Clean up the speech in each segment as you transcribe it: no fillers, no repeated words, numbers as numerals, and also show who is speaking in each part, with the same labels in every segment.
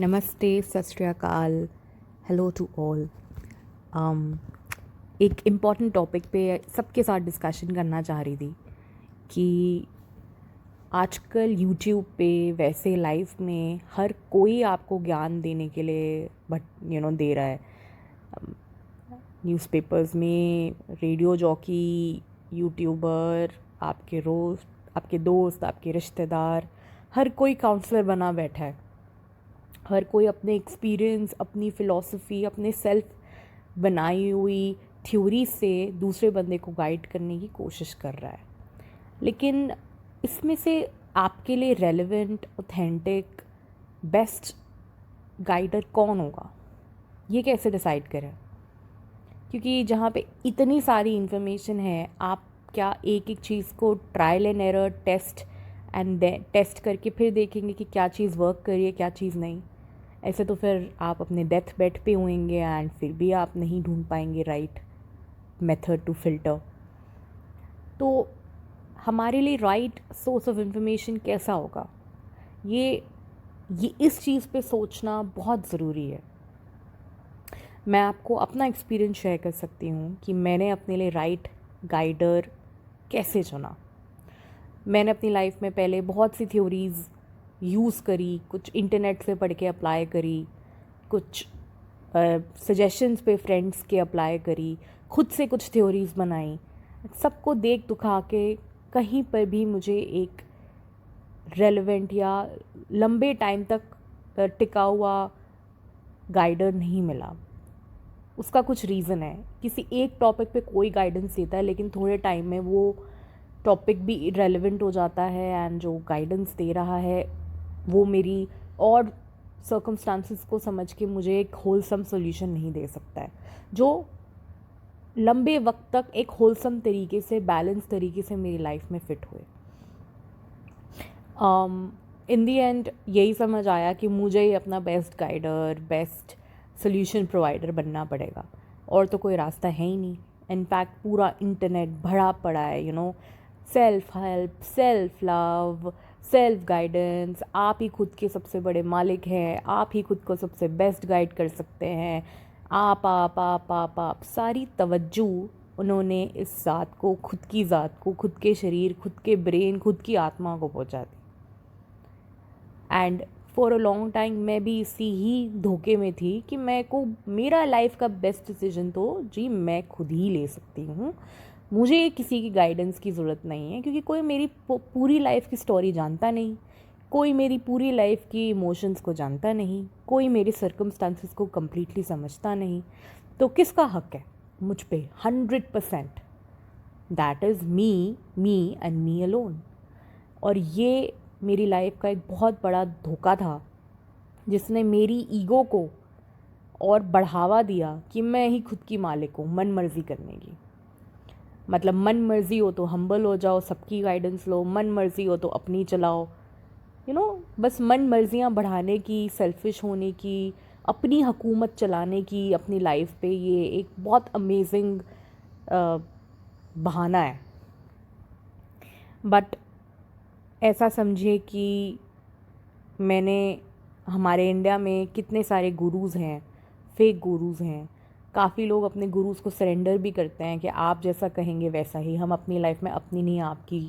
Speaker 1: नमस्ते, सत श्री अकाल, हेलो टू ऑल। एक इम्पॉर्टेंट टॉपिक पे सबके साथ डिस्कशन करना चाह रही थी कि आजकल यूट्यूब पे वैसे लाइफ में हर कोई आपको ज्ञान देने के लिए दे रहा है। न्यूज़पेपर्स में, रेडियो जॉकी, यूट्यूबर, आपके दोस्त, आपके रिश्तेदार, हर कोई काउंसलर बना बैठा है। हर कोई अपने एक्सपीरियंस, अपनी फ़िलॉसफी, अपने सेल्फ बनाई हुई थ्योरी से दूसरे बंदे को गाइड करने की कोशिश कर रहा है। लेकिन इसमें से आपके लिए रेलेवेंट, ऑथेंटिक, बेस्ट गाइडर कौन होगा, ये कैसे डिसाइड करें? क्योंकि जहाँ पे इतनी सारी इन्फॉर्मेशन है, आप क्या एक एक चीज़ को ट्रायल एंड एरर, टेस्ट करके फिर देखेंगे कि क्या चीज़ वर्क कर रही है, क्या चीज़ नहीं? ऐसे तो फिर आप अपने डेथ बेड पे होंगे एंड फिर भी आप नहीं ढूंढ पाएंगे राइट मेथड टू फिल्टर। तो हमारे लिए राइट सोर्स ऑफ इंफॉर्मेशन कैसा होगा, ये इस चीज़ पे सोचना बहुत ज़रूरी है। मैं आपको अपना एक्सपीरियंस शेयर कर सकती हूँ कि मैंने अपने लिए राइट गाइडर कैसे चुना। मैंने अपनी लाइफ में पहले बहुत सी थ्योरीज़ यूज़ करी, कुछ इंटरनेट से पढ़ के अप्लाई करी, कुछ सजेशंस पे फ्रेंड्स के अप्लाई करी, खुद से कुछ थ्योरीज़ बनाई। सबको देख दुखा के कहीं पर भी मुझे एक रेलेवेंट या लंबे टाइम तक टिका हुआ गाइडर नहीं मिला। उसका कुछ रीज़न है। किसी एक टॉपिक पे कोई गाइडेंस देता है, लेकिन थोड़े टाइम में वो टॉपिक भी इरेलेवेंट हो जाता है एंड जो गाइडेंस दे रहा है वो मेरी और सर्कमस्टांसिस को समझ के मुझे एक होलसम सोल्यूशन नहीं दे सकता है, जो लंबे वक्त तक एक होलसम तरीके से, बैलेंस तरीके से मेरी लाइफ में फ़िट हुए। इन दी एंड यही समझ आया कि मुझे ही अपना best guider, best solution provider बनना पड़ेगा, और तो कोई रास्ता है ही नहीं। इनफैक्ट पूरा इंटरनेट भरा पड़ा है, self help, self love, self guidance. आप ही खुद के सबसे बड़े मालिक हैं, आप ही खुद को सबसे बेस्ट गाइड कर सकते हैं। आप सारी तवज्जो उन्होंने इस ज़ात को, खुद की ज़ात को, खुद के शरीर, खुद के ब्रेन, खुद की आत्मा को पहुंचा दी। And for a long time मैं भी इसी ही धोखे में थी कि मेरा लाइफ का बेस्ट डिसीजन तो जी मैं खुद ही ले सकती हूँ, मुझे किसी की गाइडेंस की ज़रूरत नहीं है। क्योंकि कोई मेरी पूरी लाइफ की स्टोरी जानता नहीं, कोई मेरी पूरी लाइफ की इमोशंस को जानता नहीं, कोई मेरे सर्कमस्टांसिस को कम्प्लीटली समझता नहीं। तो किसका हक है मुझ पे? 100%। That is me and me alone. और ये मेरी लाइफ का एक बहुत बड़ा धोखा था, जिसने मेरी ईगो को और बढ़ावा दिया कि मैं ही खुद की मालिक हूँ मन मर्ज़ी करने की। मतलब मन मर्ज़ी हो तो हम्बल हो जाओ, सबकी गाइडेंस लो, मन मर्ज़ी हो तो अपनी चलाओ। बस मन मर्ज़ियाँ बढ़ाने की, सेल्फिश होने की, अपनी हुकूमत चलाने की अपनी लाइफ पे, ये एक बहुत अमेजिंग बहाना है। बट ऐसा समझिए कि हमारे इंडिया में कितने सारे गुरुज़ हैं, फेक गुरुज़ हैं। काफ़ी लोग अपने गुरुज़ को सरेंडर भी करते हैं कि आप जैसा कहेंगे वैसा ही, हम अपनी लाइफ में अपनी नहीं आपकी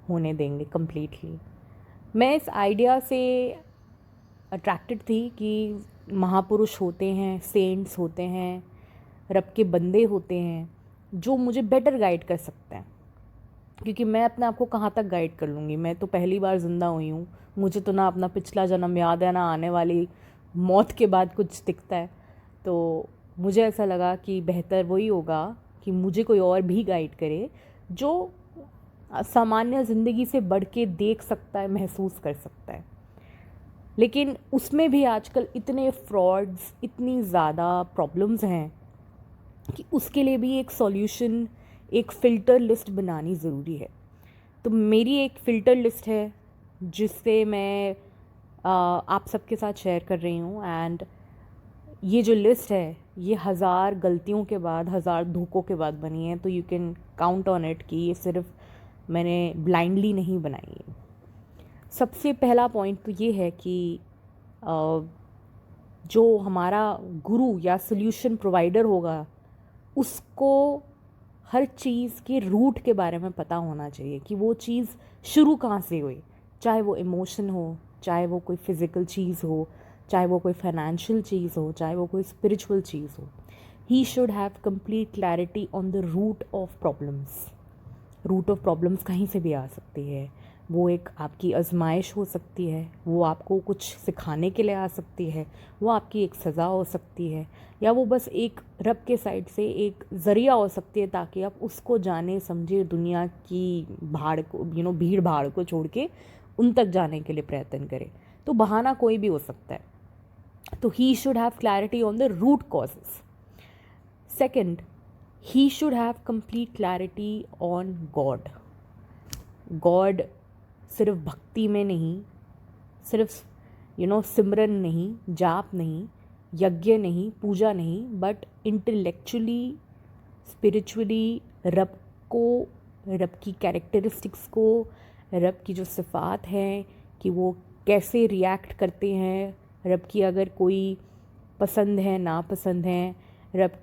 Speaker 1: होने देंगे कम्प्लीटली। मैं इस आइडिया से अट्रैक्टेड थी कि महापुरुष होते हैं, सेंट्स होते हैं, रब के बंदे होते हैं जो मुझे बेटर गाइड कर सकते हैं। क्योंकि मैं अपने आप को कहाँ तक गाइड कर लूँगी? मैं तो पहली बार ज़िंदा हुई हूँ, मुझे तो ना अपना पिछला जन्म याद है, ना आने वाली मौत के बाद कुछ दिखता है। तो मुझे ऐसा लगा कि बेहतर वही होगा कि मुझे कोई और भी गाइड करे, जो सामान्य ज़िंदगी से बढ़ के देख सकता है, महसूस कर सकता है। लेकिन उसमें भी आजकल इतने फ्रॉड्स, इतनी ज़्यादा प्रॉब्लम्स हैं कि उसके लिए भी एक सॉल्यूशन, एक फ़िल्टर लिस्ट बनानी ज़रूरी है। तो मेरी एक फ़िल्टर लिस्ट है जिससे मैं आप सबके साथ शेयर कर रही हूँ। एंड ये जो लिस्ट है ये 1000 गलतियों के बाद, 1000 धोखों के बाद बनी है। तो you can count on it कि ये सिर्फ मैंने ब्लाइंडली नहीं बनाई है। सबसे पहला पॉइंट तो ये है कि जो हमारा गुरु या सॉल्यूशन प्रोवाइडर होगा उसको हर चीज़ के रूट के बारे में पता होना चाहिए कि वो चीज़ शुरू कहाँ से हुई, चाहे वो इमोशन हो, चाहे वो कोई फिज़िकल चीज़ हो, चाहे वो कोई फाइनेंशियल चीज़ हो, चाहे वो कोई स्पिरिचुअल चीज़ हो. He should have complete clarity on the root of problems. Root of problems कहीं से भी आ सकती है. वो एक आपकी आजमाइश हो सकती है, वो आपको कुछ सिखाने के लिए आ सकती है, वो आपकी एक सज़ा हो सकती है, या वो बस एक रब के साइड से एक ज़रिया हो सकती है ताकि आप उसको जाने समझे, दुनिया की भाड़ को भीड़ भाड़ को छोड़ के उन तक जाने के लिए प्रयत्न करें. तो बहाना कोई भी हो सकता है. तो he should have clarity on the root causes. Second, he should have complete clarity on God. God सिर्फ भक्ति में नहीं, सिर्फ सिमरन नहीं, जाप नहीं, यज्ञ नहीं, पूजा नहीं, बट इंटेलेक्चुअली, स्पिरिचुअली रब की कैरेक्टरिस्टिक्स को, रब की जो सिफ़ात हैं कि वो कैसे रिएक्ट करते हैं, रब की अगर कोई पसंद है नापसंद है, रब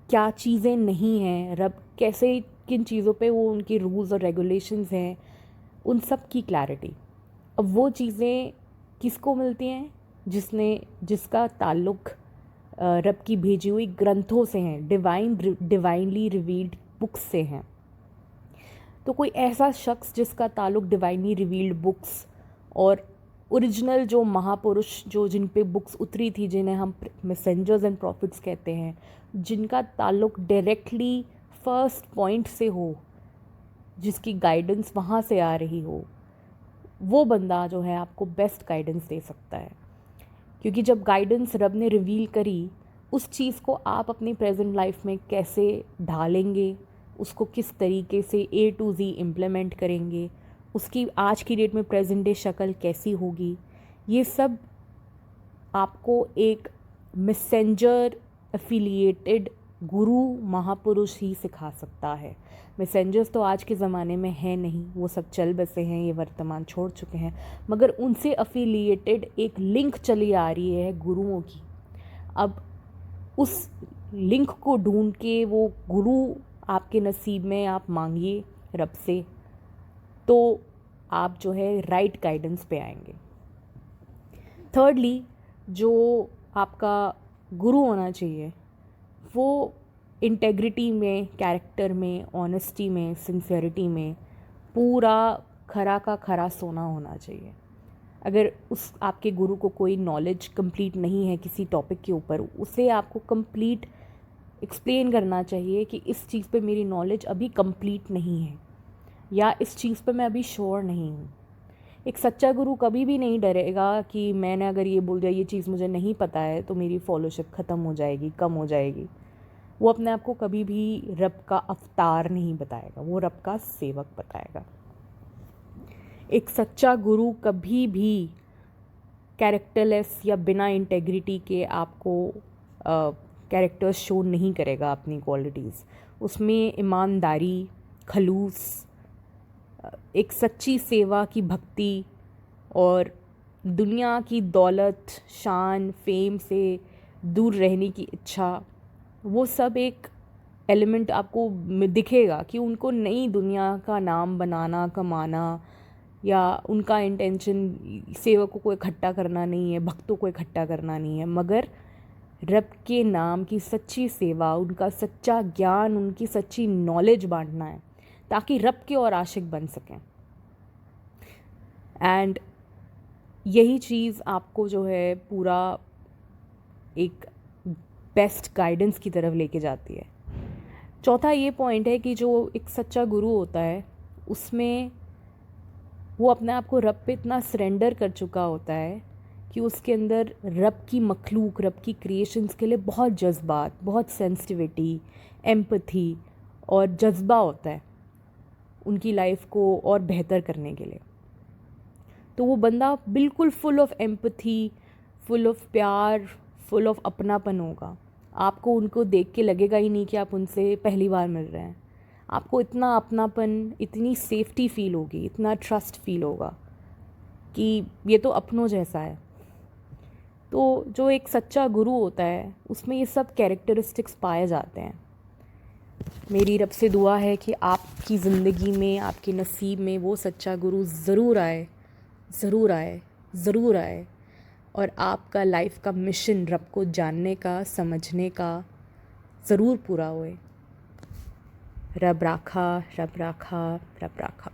Speaker 1: क्या चीज़ें नहीं हैं, रब कैसे किन चीज़ों पे वो उनके रूल्स और रेगुलेशंस हैं, उन सब की क्लैरिटी. अब वो चीज़ें किसको मिलती हैं? जिसका ताल्लुक़ रब की भेजी हुई ग्रंथों से हैं, डिवाइनली रिवील्ड बुक्स से हैं. तो कोई ऐसा शख्स जिसका ताल्लुक़ डिवाइनली रिवील्ड बुक्स और ओरिजिनल जो महापुरुष जिन पे बुक्स उतरी थी, जिन्हें हम मैसेंजर्स एंड प्रॉफिट्स कहते हैं, जिनका ताल्लुक़ डायरेक्टली फर्स्ट पॉइंट से हो, जिसकी गाइडेंस वहाँ से आ रही हो, वो बंदा जो है आपको बेस्ट गाइडेंस दे सकता है. क्योंकि जब गाइडेंस रब ने रिवील करी, उस चीज़ को आप अपनी प्रेजेंट लाइफ में कैसे ढालेंगे, उसको किस तरीके से A to Z इम्प्लीमेंट करेंगे, उसकी आज की डेट में प्रेजेंट डे शक्ल कैसी होगी, ये सब आपको एक मैसेंजर एफिलिएटेड गुरु महापुरुष ही सिखा सकता है. मैसेंजर्स तो आज के ज़माने में हैं नहीं, वो सब चल बसे हैं, ये वर्तमान छोड़ चुके हैं, मगर उनसे एफिलिएटेड एक लिंक चली आ रही है गुरुओं की. अब उस लिंक को ढूंढ के वो गुरु आपके नसीब में आप मांगिए रब से, तो आप जो है राइट गाइडेंस पे आएंगे. थर्डली, जो आपका गुरु होना चाहिए वो इंटेग्रिटी में, कैरेक्टर में, ऑनेस्टी में, सिंसियरिटी में पूरा खरा का खरा सोना होना चाहिए. अगर उस आपके गुरु को कोई नॉलेज कंप्लीट नहीं है किसी टॉपिक के ऊपर, उसे आपको कंप्लीट एक्सप्लेन करना चाहिए कि इस चीज़ पे मेरी नॉलेज अभी कंप्लीट नहीं है, या इस चीज़ पे मैं अभी श्योर नहीं हूँ. एक सच्चा गुरु कभी भी नहीं डरेगा कि मैंने अगर ये बोल दिया ये चीज़ मुझे नहीं पता है तो मेरी फॉलोशिप ख़त्म हो जाएगी, कम हो जाएगी. वो अपने आप को कभी भी रब का अवतार नहीं बताएगा, वो रब का सेवक बताएगा. एक सच्चा गुरु कभी भी कैरेक्टरलेस या बिना इंटेग्रिटी के आपको कैरेक्टर्स शो नहीं करेगा अपनी क्वालिटीज़. उसमें ईमानदारी, खलूस, एक सच्ची सेवा की भक्ति और दुनिया की दौलत, शान, फेम से दूर रहने की इच्छा, वो सब एक एलिमेंट आपको दिखेगा कि उनको नई दुनिया का नाम बनाना, कमाना, या उनका इंटेंशन सेवकों को इकट्ठा करना नहीं है, भक्तों को इकट्ठा करना नहीं है, मगर रब के नाम की सच्ची सेवा, उनका सच्चा ज्ञान, उनकी सच्ची नॉलेज बांटना है ताकि रब के और आशिक बन सकें. एंड यही चीज़ आपको जो है पूरा एक बेस्ट गाइडेंस की तरफ लेके जाती है. चौथा ये पॉइंट है कि जो एक सच्चा गुरु होता है उसमें वो अपने आप को रब पे इतना सरेंडर कर चुका होता है कि उसके अंदर रब की मखलूक, रब की क्रिएशंस के लिए बहुत जज्बात, बहुत सेंसिटिविटी, एम्पथी और जज्बा होता है उनकी लाइफ को और बेहतर करने के लिए. तो वो बंदा बिल्कुल full of empathy, full of प्यार, फुल ऑफ अपनापन होगा. आपको उनको देख के लगेगा ही नहीं कि आप उनसे पहली बार मिल रहे हैं. आपको इतना अपनापन, इतनी सेफ्टी फील होगी, इतना ट्रस्ट फील होगा कि ये तो अपनों जैसा है. तो जो एक सच्चा गुरु होता है उसमें ये सब कैरेक्टरिस्टिक्स पाए जाते हैं। मेरी रब से दुआ है कि आपकी ज़िंदगी में, आपके नसीब में वो सच्चा गुरु ज़रूर आए, ज़रूर आए, ज़रूर आए, और आपका लाइफ का मिशन रब को जानने का, समझने का ज़रूर पूरा होए। रब राखा, रब राखा, रब राखा।